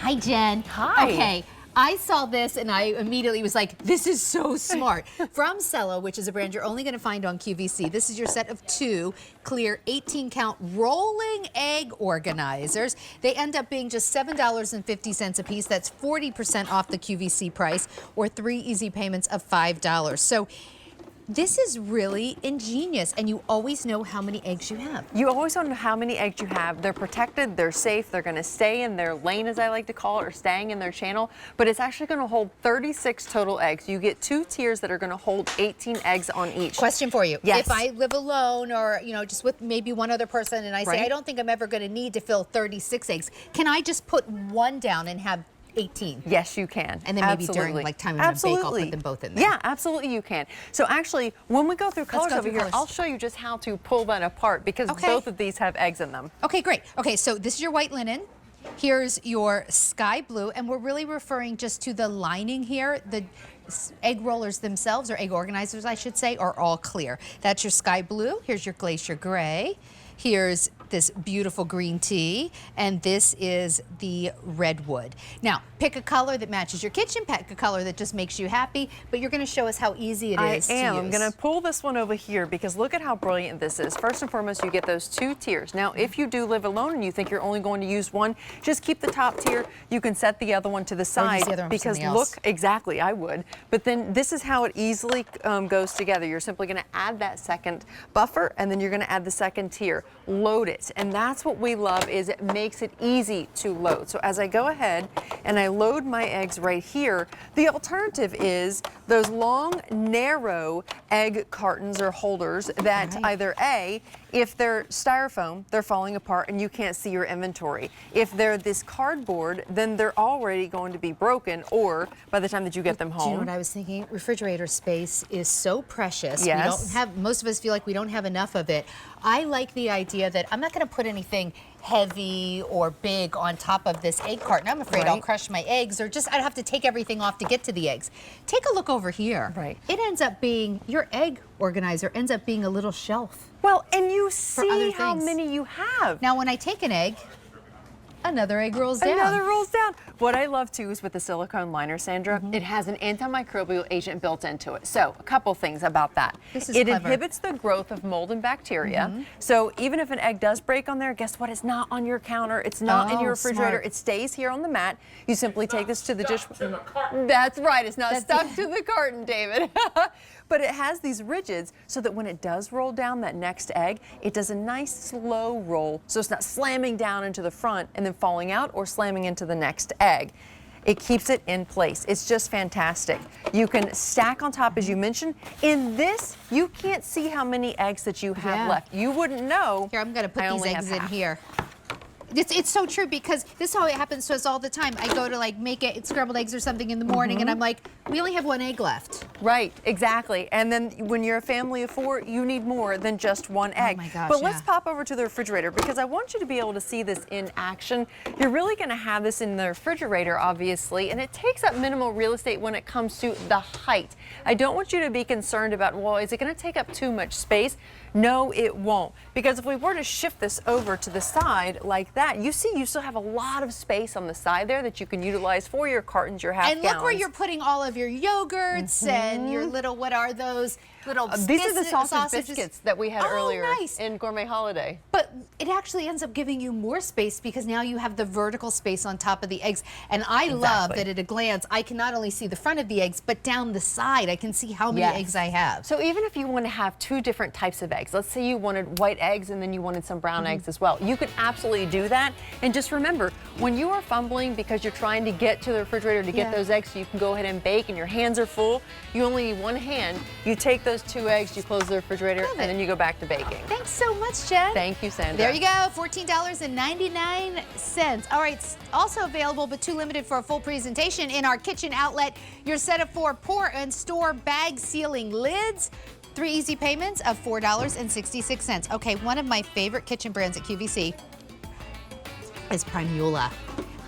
Hi, Jen. Hi. Okay. I saw this and I immediately was like, this is so smart. From Cella, which is a brand you're only going to find on QVC, this is your set of 2 clear 18-count rolling egg organizers. They end up being just $7.50 a piece. That's 40% off the QVC price, or 3 easy payments of $5. So this is really ingenious, and you always know how many eggs you have. You always know how many eggs you have. They're protected, they're safe, they're gonna stay in their lane, as I like to call it, or staying in their channel, but it's actually gonna hold 36 total eggs. You get 2 tiers that are gonna hold 18 eggs on each. Question for you. Yes. If I live alone, or just with maybe one other person, and I say, Right. I don't think I'm ever gonna need to fill 36 eggs, can I just put 1 down and have 18? Yes, you can. And then maybe Absolutely. during like time I'm gonna bake, I'll put them both in there. Yeah, absolutely you can. So actually, when we go through colors go over through here, colors. I'll show you just how to pull that apart, because Okay. both of these have eggs in them. Okay, great. Okay, so this is your white linen. Here's your sky blue, and we're really referring just to the lining here. The egg rollers themselves, or egg organizers, I should say, are all clear. That's your sky blue. Here's your glacier gray. Here's this beautiful green tea, and this is the redwood. Now, pick a color that matches your kitchen, pick a color that just makes you happy, but you're gonna show us how easy it is to use. I'm gonna pull this one over here, because look at how brilliant this is. First and foremost, you get those 2 tiers. Now, if you do live alone and you think you're only going to use one, just keep the top tier. You can set the other one to the side, the other one for because something look, else. exactly, I would. But then this is how it easily goes together. You're simply gonna add that second buffer, and then you're gonna add the second tier. Load it, and that's what we love, is it makes it easy to load. So as I go ahead and I load my eggs right here, the alternative is those long, narrow egg cartons or holders that either A, if they're styrofoam, they're falling apart and you can't see your inventory. If they're this cardboard, then they're already going to be broken, or by the time that you get them home. Do you know what I was thinking? Refrigerator space is so precious. Yes. We don't have, most of us feel like we don't have enough of it. I like the idea that I'm not going to put anything heavy or big on top of this egg carton. I'm afraid I'll crush my eggs, or just I'd have to take everything off to get to the eggs. Take a look over here. Right. It ends up being, your egg organizer ends up being a little shelf. Well, and you other see how things. many you have. Now, when I take an egg, another egg rolls down. Another rolls down. What I love too is with the silicone liner, Sandra, it has an antimicrobial agent built into it. So a couple things about that. This is it clever. inhibits the growth of mold and bacteria. So even if an egg does break on there, guess what? It's not on your counter. It's not in your refrigerator. Smart. It stays here on the mat. You simply take this to the dish. That's right. It's not stuck to the carton, David. But it has these rigids so that when it does roll down that next egg, it does a nice slow roll. So it's not slamming down into the front and then falling out, or slamming into the next egg. It keeps it in place. It's just fantastic. You can stack on top, as you mentioned. In this, you can't see how many eggs that you have left. You wouldn't know. Here, I'm going to put I these only eggs have in half. here. It's so true, because this is how it happens to us all the time. I go to like make it scrambled eggs or something in the morning, and I'm like, we only have 1 egg left. Right, exactly. And then when you're a family of 4, you need more than just 1 egg. Oh my gosh, but let's pop over to the refrigerator, because I want you to be able to see this in action. You're really going to have this in the refrigerator, obviously, and it takes up minimal real estate when it comes to the height. I don't want you to be concerned about, well, is it going to take up too much space? No, it won't. Because if we were to shift this over to the side like that, you see you still have a lot of space on the side there that you can utilize for your cartons, your half gallons. And look where you're putting all of your yogurts and your little, what are those? Little these are the sausage biscuits that we had earlier in Gourmet Holiday. But it actually ends up giving you more space, because now you have the vertical space on top of the eggs. And I love that at a glance, I can not only see the front of the eggs, but down the side, I can see how many eggs I have. So even if you want to have 2 different types of eggs, let's say you wanted white eggs and then you wanted some brown eggs as well, you could absolutely do that. And just remember, when you are fumbling because you're trying to get to the refrigerator to get those eggs so you can go ahead and bake, and your hands are full, you only need 1 hand, you take those 2 eggs, you close the refrigerator, and then you go back to baking. Thanks so much, Jen. Thank you, Sandra. There you go, $14.99. All right, also available but too limited for a full presentation in our kitchen outlet, your set of 4 pour and store bag sealing lids. 3 easy payments of $4.66. Okay, one of my favorite kitchen brands at QVC is Primula.